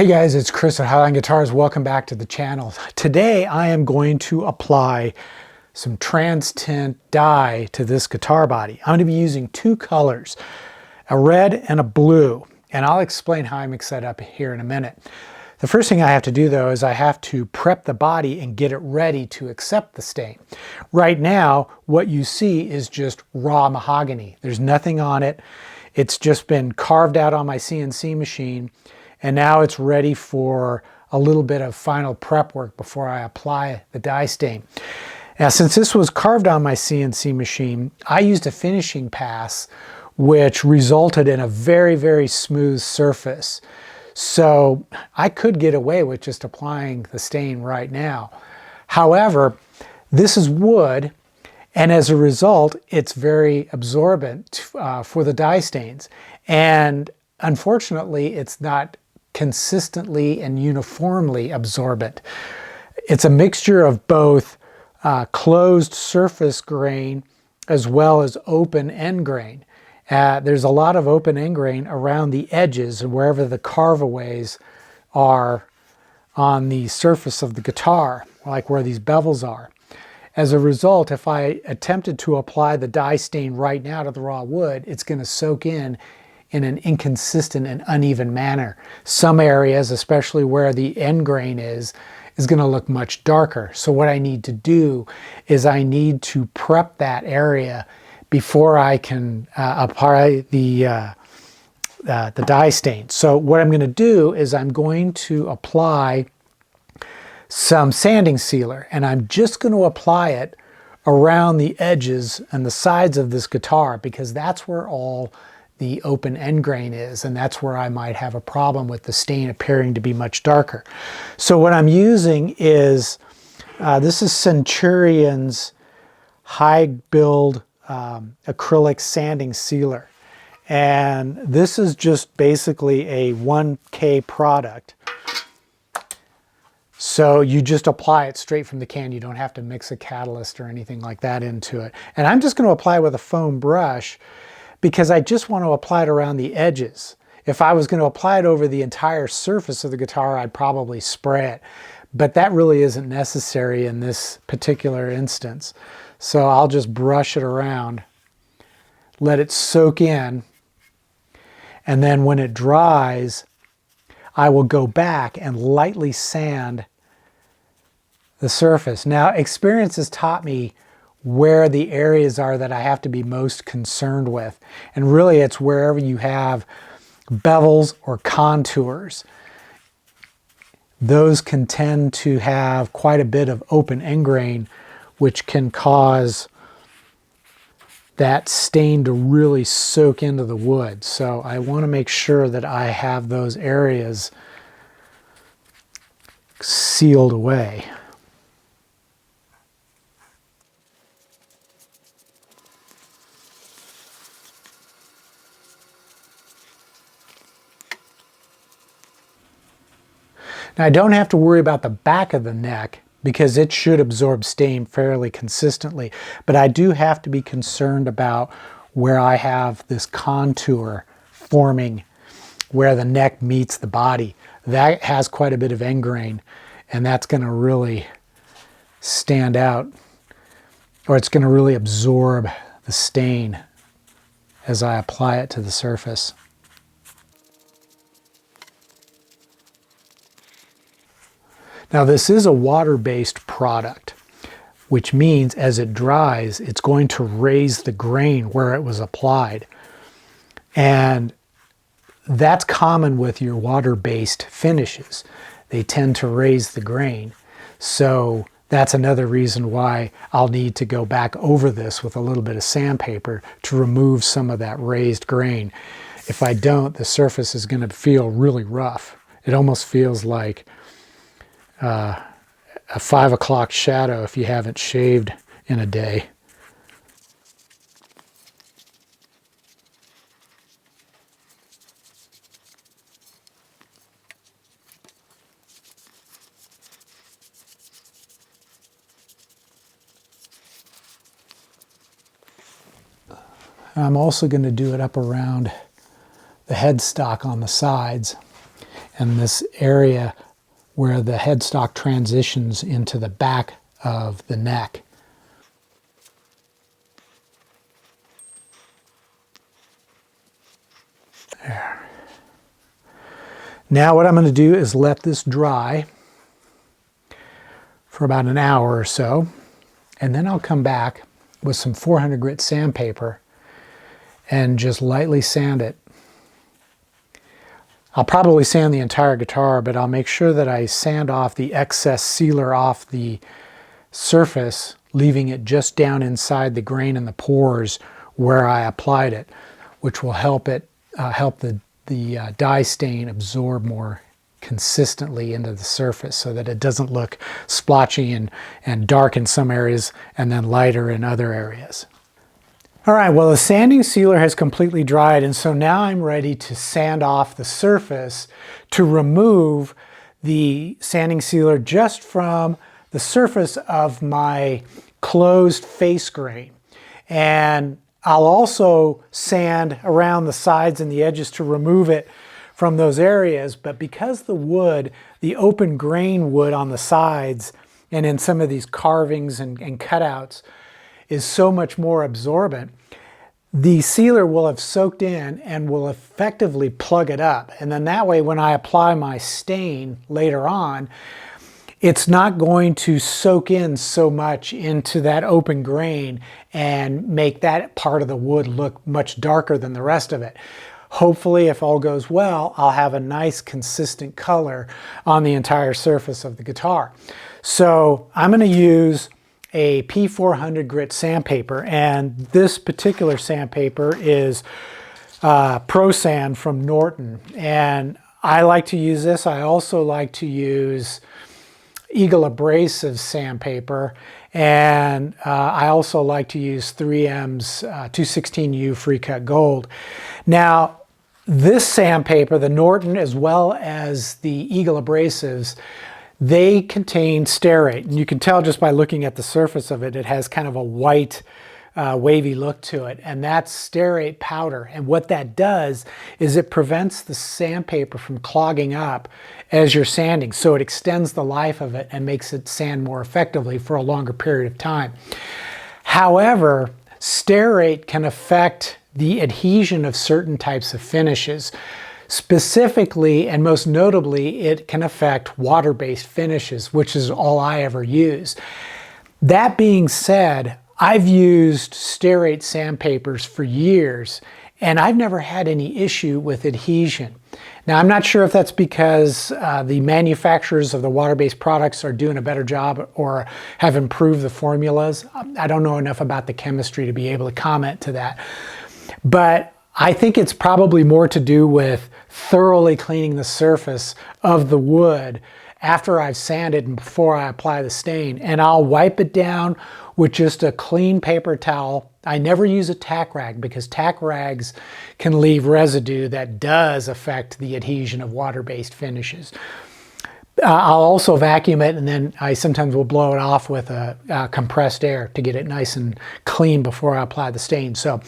Hey guys, it's Chris at Highline Guitars. Welcome back to the channel. Today I am going to apply some TransTint dye to this guitar body. I'm going to be using two colors, a red and a blue, and I'll explain how I mix that up here in a minute. The first thing I have to do though is I have to prep the body and get it ready to accept the stain. Right now what you see is just raw mahogany. There's nothing on it. It's just been carved out on my CNC machine. And now it's ready for a little bit of final prep work before I apply the dye stain. Now, since this was carved on my CNC machine, I used a finishing pass, which resulted in a very, very smooth surface. So I could get away with just applying the stain right now. However, this is wood, and as a result, it's very absorbent for the dye stains. And unfortunately, it's not consistently and uniformly absorbent. It's a mixture of both closed surface grain as well as open end grain. There's a lot of open end grain around the edges and wherever the carveaways are on the surface of the guitar, like where these bevels are. As a result, if I attempted to apply the dye stain right now to the raw wood, it's going to soak in an inconsistent and uneven manner. Some areas, especially where the end grain is going to look much darker. So what I need to do is I need to prep that area before I can apply the dye stain. So what I'm going to do is I'm going to apply some sanding sealer, and I'm just going to apply it around the edges and the sides of this guitar because that's where all the open end grain is, and that's where I might have a problem with the stain appearing to be much darker. So what I'm using is, this is Centurion's high build acrylic sanding sealer. And this is just basically a 1K product. So you just apply it straight from the can. You don't have to mix a catalyst or anything like that into it. And I'm just going to apply with a foam brush because I just want to apply it around the edges. If I was going to apply it over the entire surface of the guitar, I'd probably spray it. But that really isn't necessary in this particular instance. So I'll just brush it around, let it soak in, and then when it dries, I will go back and lightly sand the surface. Now, experience has taught me where the areas are that I have to be most concerned with. And really it's wherever you have bevels or contours. Those can tend to have quite a bit of open end grain, which can cause that stain to really soak into the wood. So I want to make sure that I have those areas sealed away. Now I don't have to worry about the back of the neck because it should absorb stain fairly consistently, but I do have to be concerned about where I have this contour forming where the neck meets the body. That has quite a bit of end grain, and that's going to really stand out, or it's going to really absorb the stain as I apply it to the surface. Now this is a water-based product, which means as it dries, it's going to raise the grain where it was applied. And that's common with your water-based finishes. They tend to raise the grain. So that's another reason why I'll need to go back over this with a little bit of sandpaper to remove some of that raised grain. If I don't, the surface is going to feel really rough. It almost feels like a 5 o'clock shadow if you haven't shaved in a day. I'm also going to do it up around the headstock on the sides. and this area where the headstock transitions into the back of the neck. There. Now what I'm going to do is let this dry for about an hour or so, and then I'll come back with some 400 grit sandpaper and just lightly sand it. I'll probably sand the entire guitar, but I'll make sure that I sand off the excess sealer off the surface, leaving it just down inside the grain and the pores where I applied it, which will help it help the dye stain absorb more consistently into the surface so that it doesn't look splotchy and dark in some areas and then lighter in other areas. All right, well, the sanding sealer has completely dried, and so now I'm ready to sand off the surface to remove the sanding sealer just from the surface of my closed face grain. And I'll also sand around the sides and the edges to remove it from those areas, but because the wood, the open grain wood on the sides and in some of these carvings and cutouts is so much more absorbent, the sealer will have soaked in and will effectively plug it up. And then that way, when I apply my stain later on, it's not going to soak in so much into that open grain and make that part of the wood look much darker than the rest of it. Hopefully, if all goes well, I'll have a nice consistent color on the entire surface of the guitar. So I'm going to use a P400 grit sandpaper, and this particular sandpaper is Pro Sand from Norton, and I like to use this. I also like to use Eagle Abrasive sandpaper, and I also like to use 3M's 216U Free Cut Gold. Now, this sandpaper, the Norton as well as the Eagle Abrasives, they contain stearate, and you can tell just by looking at the surface of it, it has kind of a white, wavy look to it, and that's stearate powder. And what that does is it prevents the sandpaper from clogging up as you're sanding, so it extends the life of it and makes it sand more effectively for a longer period of time. However, stearate can affect the adhesion of certain types of finishes. Specifically, and most notably, it can affect water-based finishes, which is all I ever use. That being said, I've used stearate sandpapers for years, and I've never had any issue with adhesion. Now, I'm not sure if that's because the manufacturers of the water-based products are doing a better job or have improved the formulas. I don't know enough about the chemistry to be able to comment to that. But I think it's probably more to do with thoroughly cleaning the surface of the wood after I've sanded and before I apply the stain. And I'll wipe it down with just a clean paper towel. I never use a tack rag because tack rags can leave residue that does affect the adhesion of water-based finishes. I'll also vacuum it, and then I sometimes will blow it off with a compressed air to get it nice and clean before I apply the stain. So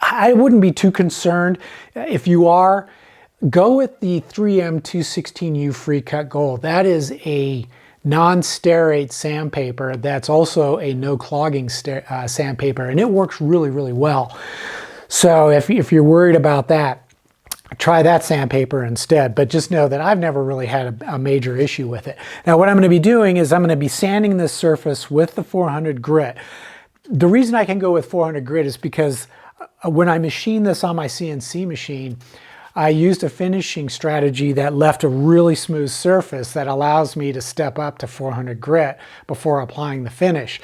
I wouldn't be too concerned. If you are, go with the 3M 216U Free Cut Gold. That is a non-stearate sandpaper that's also a no clogging sandpaper, and it works really, really well. So if you're worried about that, try that sandpaper instead, but just know that I've never really had a major issue with it. Now, what I'm going to be doing is I'm going to be sanding this surface with the 400 grit. The reason I can go with 400 grit is because when I machined this on my CNC machine, I used a finishing strategy that left a really smooth surface that allows me to step up to 400 grit before applying the finish.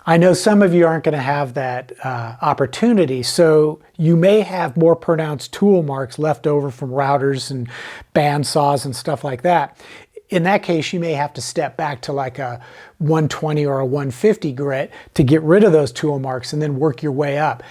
I know some of you aren't going to have that opportunity, so you may have more pronounced tool marks left over from routers and band saws and stuff like that. In that case, you may have to step back to like a 120 or a 150 grit to get rid of those tool marks and then work your way up.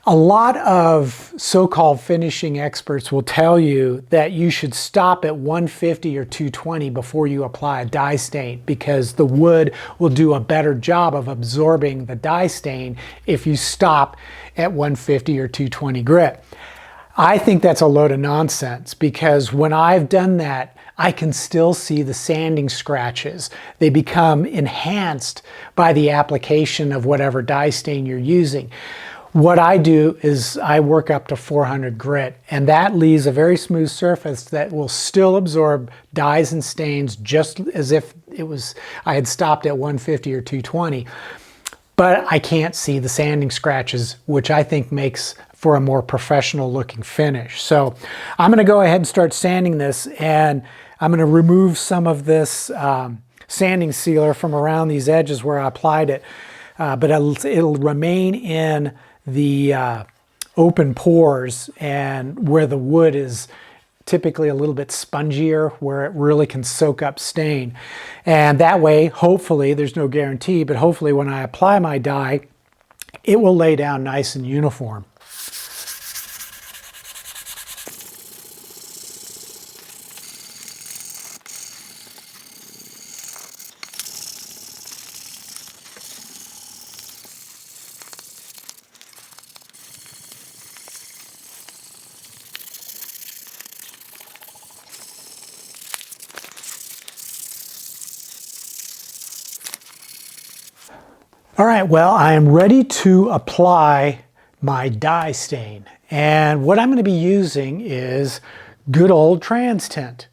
A lot of so-called finishing experts will tell you that you should stop at 150 or 220 before you apply a dye stain, because the wood will do a better job of absorbing the dye stain if you stop at 150 or 220 grit. I think that's a load of nonsense, because when I've done that, I can still see the sanding scratches. They become enhanced by the application of whatever dye stain you're using. What I do is I work up to 400 grit, and that leaves a very smooth surface that will still absorb dyes and stains just as if I had stopped at 150 or 220. But I can't see the sanding scratches, which I think makes for a more professional looking finish. So I'm going to go ahead and start sanding this, and I'm going to remove some of this sanding sealer from around these edges where I applied it, but it'll remain in the open pores and where the wood is typically a little bit spongier, where it really can soak up stain. And that way, hopefully, there's no guarantee, but hopefully when I apply my dye, it will lay down nice and uniform. All right, well, I am ready to apply my dye stain. And what I'm going to be using is good old TransTint.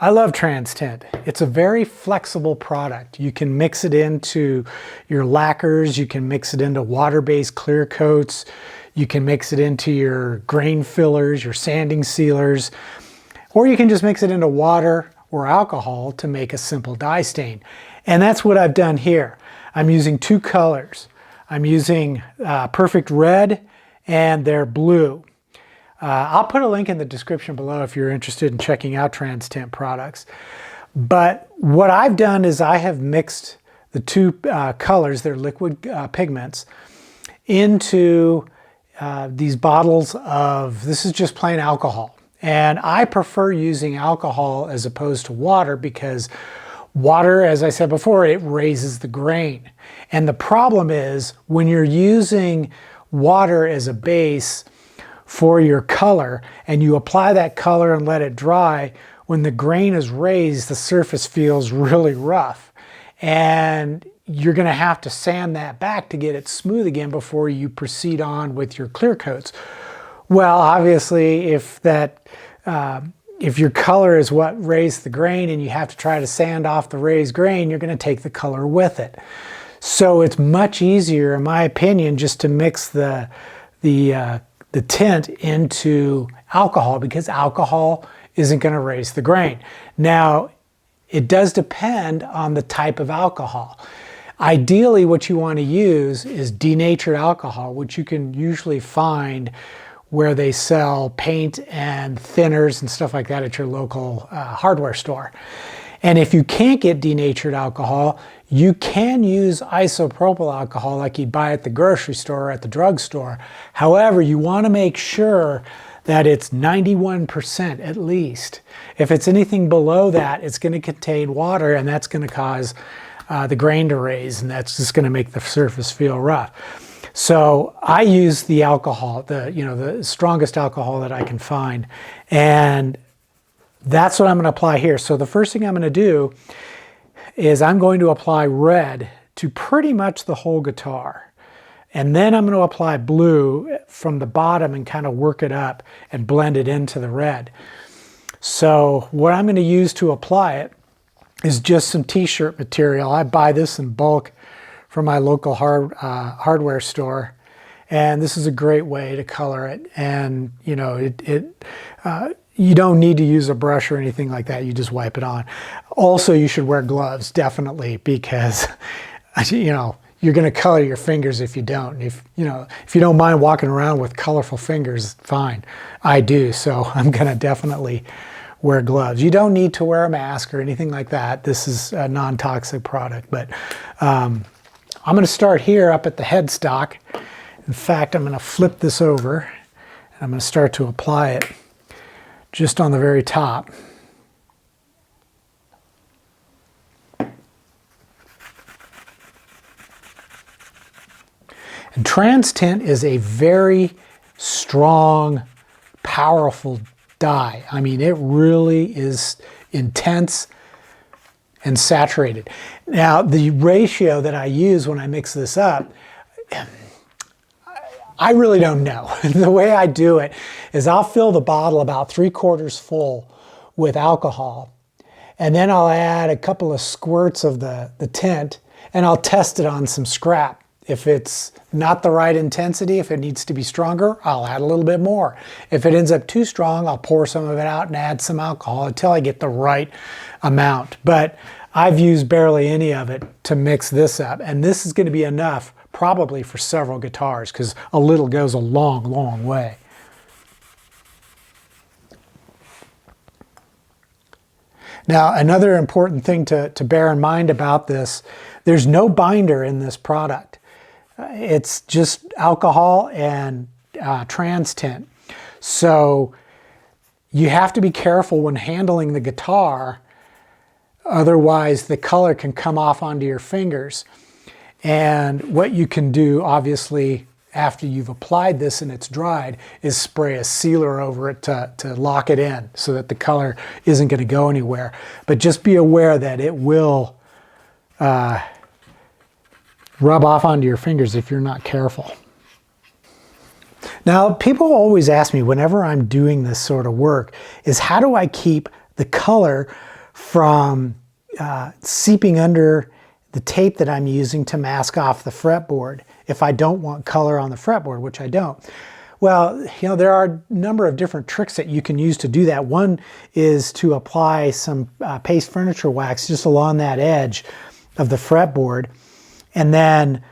I love TransTint. It's a very flexible product. You can mix it into your lacquers, you can mix it into water-based clear coats, you can mix it into your grain fillers, your sanding sealers, or you can just mix it into water or alcohol to make a simple dye stain. And that's what I've done here. I'm using two colors. I'm using Perfect Red and they're blue. I'll put a link in the description below if you're interested in checking out TransTint products. But what I've done is I have mixed the two colors, they're liquid pigments, into these bottles of, this is just plain alcohol. And I prefer using alcohol as opposed to water because water, as I said before, it raises the grain. And the problem is when you're using water as a base for your color and you apply that color and let it dry, when the grain is raised, the surface feels really rough. And you're going to have to sand that back to get it smooth again before you proceed on with your clear coats. Well, obviously, if your color is what raised the grain and you have to try to sand off the raised grain, you're going to take the color with it. So it's much easier, in my opinion, just to mix the tint into alcohol because alcohol isn't going to raise the grain. Now, it does depend on the type of alcohol. Ideally, what you want to use is denatured alcohol, which you can usually find where they sell paint and thinners and stuff like that at your local hardware store. And if you can't get denatured alcohol, you can use isopropyl alcohol like you'd buy at the grocery store or at the drugstore. However, you want to make sure that it's 91% at least. If it's anything below that, it's going to contain water and that's going to cause the grain to raise, and that's just going to make the surface feel rough. So I use the alcohol, the strongest alcohol that I can find, and that's what I'm going to apply here. So the first thing I'm going to do is I'm going to apply red to pretty much the whole guitar. And then I'm going to apply blue from the bottom and kind of work it up and blend it into the red. So what I'm going to use to apply it is just some t-shirt material. I buy this in bulk from my local hardware store, and this is a great way to color it. And you don't need to use a brush or anything like that. You just wipe it on. Also, you should wear gloves, definitely, because you're going to color your fingers if you don't. If you don't mind walking around with colorful fingers, fine. I do, so I'm going to definitely wear gloves. You don't need to wear a mask or anything like that. This is a non-toxic product, but I'm going to start here up at the headstock. In fact, I'm going to flip this over and I'm going to start to apply it just on the very top. And TransTint is a very strong, powerful dye. I mean, it really is intense and saturated. Now, the ratio that I use when I mix this up, I really don't know. The way I do it is I'll fill the bottle about 3/4 full with alcohol, and then I'll add a couple of squirts of the tint, and I'll test it on some scrap. If it's not the right intensity, if it needs to be stronger, I'll add a little bit more. If it ends up too strong, I'll pour some of it out and add some alcohol until I get the right amount. But I've used barely any of it to mix this up, and this is going to be enough probably for several guitars, because a little goes a long, long way. Now, another important thing to bear in mind about this, there's no binder in this product. It's just alcohol and TransTint. So you have to be careful when handling the guitar, otherwise the color can come off onto your fingers. And what you can do, obviously, after you've applied this and it's dried, is spray a sealer over it to lock it in so that the color isn't going to go anywhere. But just be aware that it will rub off onto your fingers if you're not careful. Now, people always ask me whenever I'm doing this sort of work is how do I keep the color from seeping under the tape that I'm using to mask off the fretboard if I don't want color on the fretboard, which I don't. Well, you know, there are a number of different tricks that you can use to do that. One is to apply some paste furniture wax just along that edge of the fretboard, and then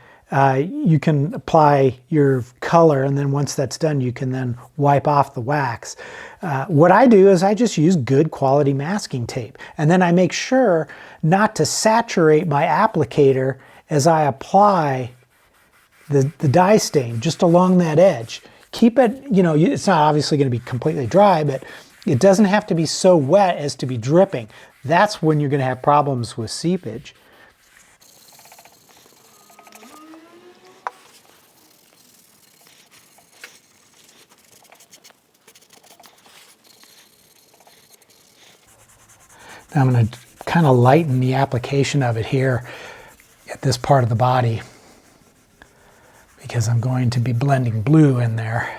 you can apply your color, and then once that's done, you can then wipe off the wax. What I do is I just use good quality masking tape, and then I make sure not to saturate my applicator as I apply the dye stain just along that edge. Keep it, you know, it's not obviously going to be completely dry, but it doesn't have to be so wet as to be dripping. That's when you're going to have problems with seepage. Now I'm going to kind of lighten the application of it here at this part of the body, because I'm going to be blending blue in there.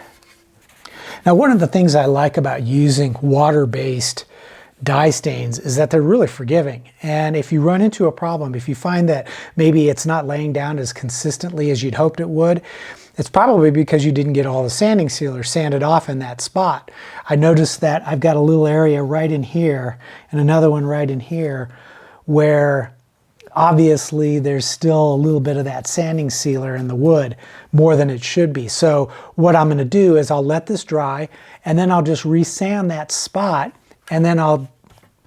Now, one of the things I like about using water-based dye stains is that they're really forgiving. And if you run into a problem, if you find that maybe it's not laying down as consistently as you'd hoped it would, it's probably because you didn't get all the sanding sealer sanded off in that spot. I noticed that I've got a little area right in here and another one right in here where obviously there's still a little bit of that sanding sealer in the wood, more than it should be. So what I'm going to do is I'll let this dry, and then I'll just resand that spot, and then I'll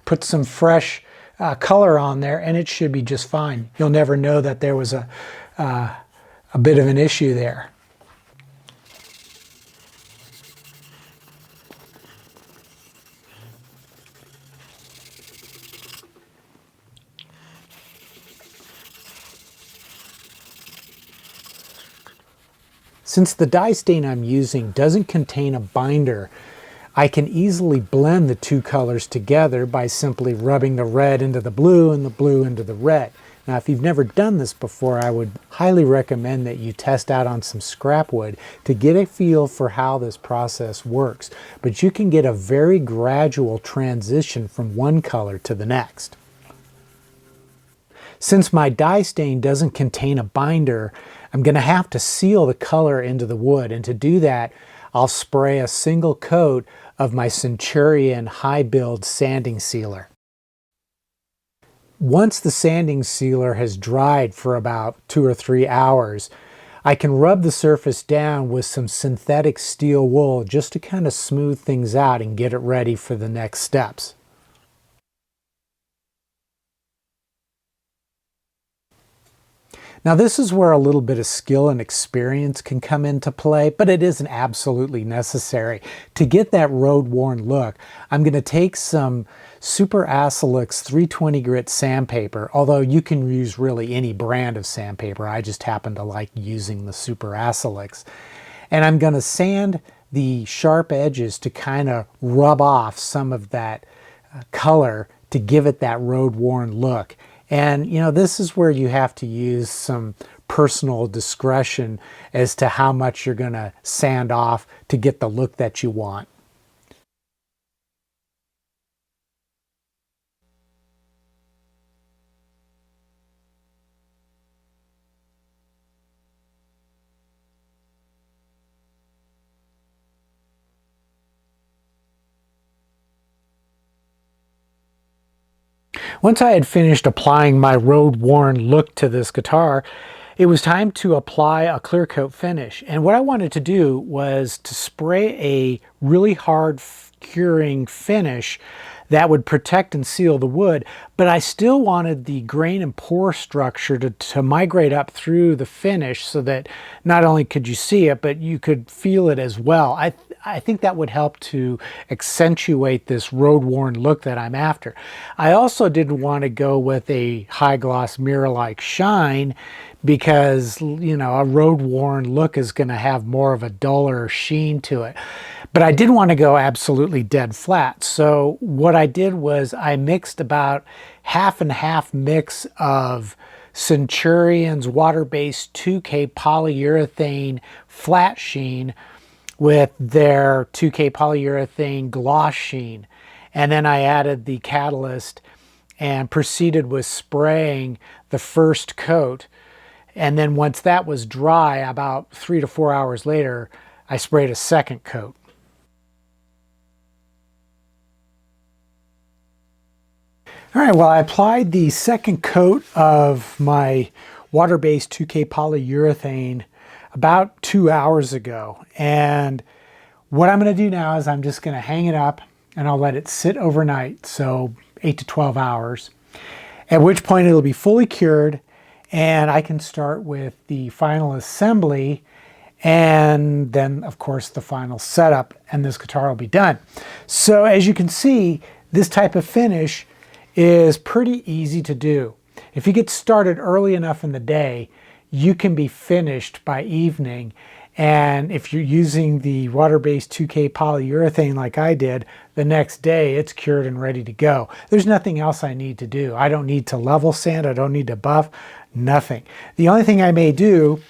put some fresh color on there, and it should be just fine. You'll never know that there was a bit of an issue there. Since the dye stain I'm using doesn't contain a binder, I can easily blend the two colors together by simply rubbing the red into the blue and the blue into the red. Now, if you've never done this before, I would highly recommend that you test out on some scrap wood to get a feel for how this process works. But you can get a very gradual transition from one color to the next. Since my dye stain doesn't contain a binder, I'm going to have to seal the color into the wood, and to do that, I'll spray a single coat of my Centurion high build sanding sealer. Once the sanding sealer has dried for about 2 or 3 hours, I can rub the surface down with some synthetic steel wool just to kind of smooth things out and get it ready for the next steps. Now, this is where a little bit of skill and experience can come into play, but it isn't absolutely necessary. To get that road-worn look, I'm going to take some Super Acelix 320 grit sandpaper, although you can use really any brand of sandpaper. I just happen to like using the Super Acelix. And I'm going to sand the sharp edges to kind of rub off some of that color to give it that road-worn look. And you know, this is where you have to use some personal discretion as to how much you're going to sand off to get the look that you want. Once I had finished applying my road-worn look to this guitar, it was time to apply a clear coat finish. And what I wanted to do was to spray a really hard curing finish that would protect and seal the wood, but I still wanted the grain and pore structure to migrate up through the finish so that not only could you see it, but you could feel it as well. I think that would help to accentuate this road-worn look that I'm after. I also didn't want to go with a high gloss mirror-like shine because, you know, a road-worn look is going to have more of a duller sheen to it. But I didn't want to go absolutely dead flat. So what I did was I mixed about half and half mix of Centurion's water-based 2K polyurethane flat sheen with their 2K polyurethane gloss sheen. And then I added the catalyst and proceeded with spraying the first coat. And then once that was dry, about 3 to 4 hours later, I sprayed a second coat. All right, well, I applied the second coat of my water-based 2K polyurethane about 2 hours ago. And what I'm going to do now is I'm just going to hang it up and I'll let it sit overnight, so 8 to 12 hours, at which point it'll be fully cured and I can start with the final assembly and then, of course, the final setup, and this guitar will be done. So as you can see, this type of finish is pretty easy to do. If you get started early enough in the day, you can be finished by evening. And if you're using the water-based 2K polyurethane like I did, the next day it's cured and ready to go. There's nothing else I need to do. I don't need to level sand, I don't need to buff, nothing. The only thing I may do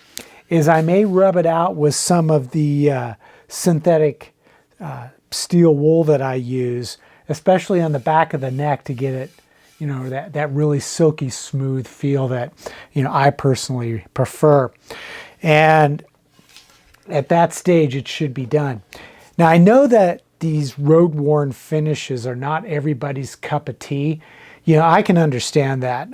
is I may rub it out with some of the synthetic steel wool that I use, especially on the back of the neck to get it, you know, that really silky smooth feel that, you know, I personally prefer. And at that stage, it should be done. Now, I know that these road-worn finishes are not everybody's cup of tea. You know, I can understand that.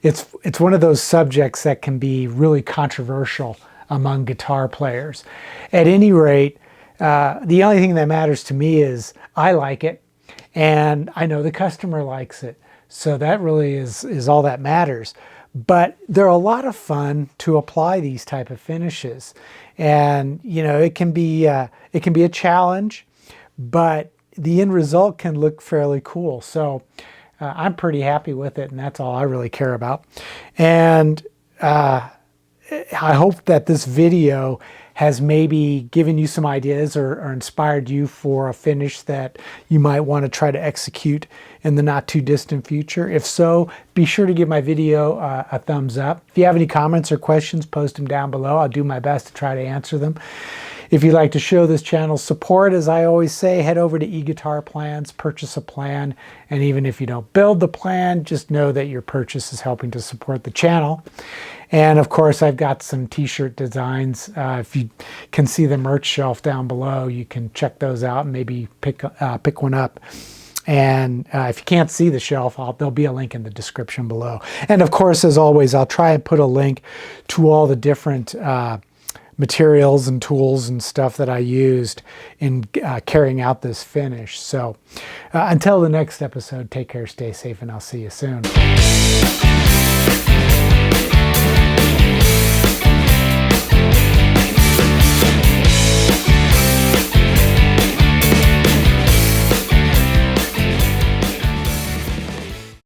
It's one of those subjects that can be really controversial among guitar players. At any rate, the only thing that matters to me is I like it, and I know the customer likes it. So that really is all that matters. But they're a lot of fun to apply these type of finishes. And, you know, it can be a challenge, but the end result can look fairly cool. So I'm pretty happy with it, and that's all I really care about. And I hope that this video has maybe given you some ideas or inspired you for a finish that you might want to try to execute in the not too distant future. If so, be sure to give my video a thumbs up. If you have any comments or questions, post them down below. I'll do my best to try to answer them. If you'd like to show this channel's support, as I always say, head over to eGuitar Plans, purchase a plan, and even if you don't build the plan, just know that your purchase is helping to support the channel. And of course, I've got some t-shirt designs. If you can see the merch shelf down below, you can check those out and maybe pick one up. And if you can't see the shelf, there'll be a link in the description below. And of course, as always, I'll try and put a link to all the different materials and tools and stuff that I used in carrying out this finish. So until the next episode, take care, stay safe, and I'll see you soon.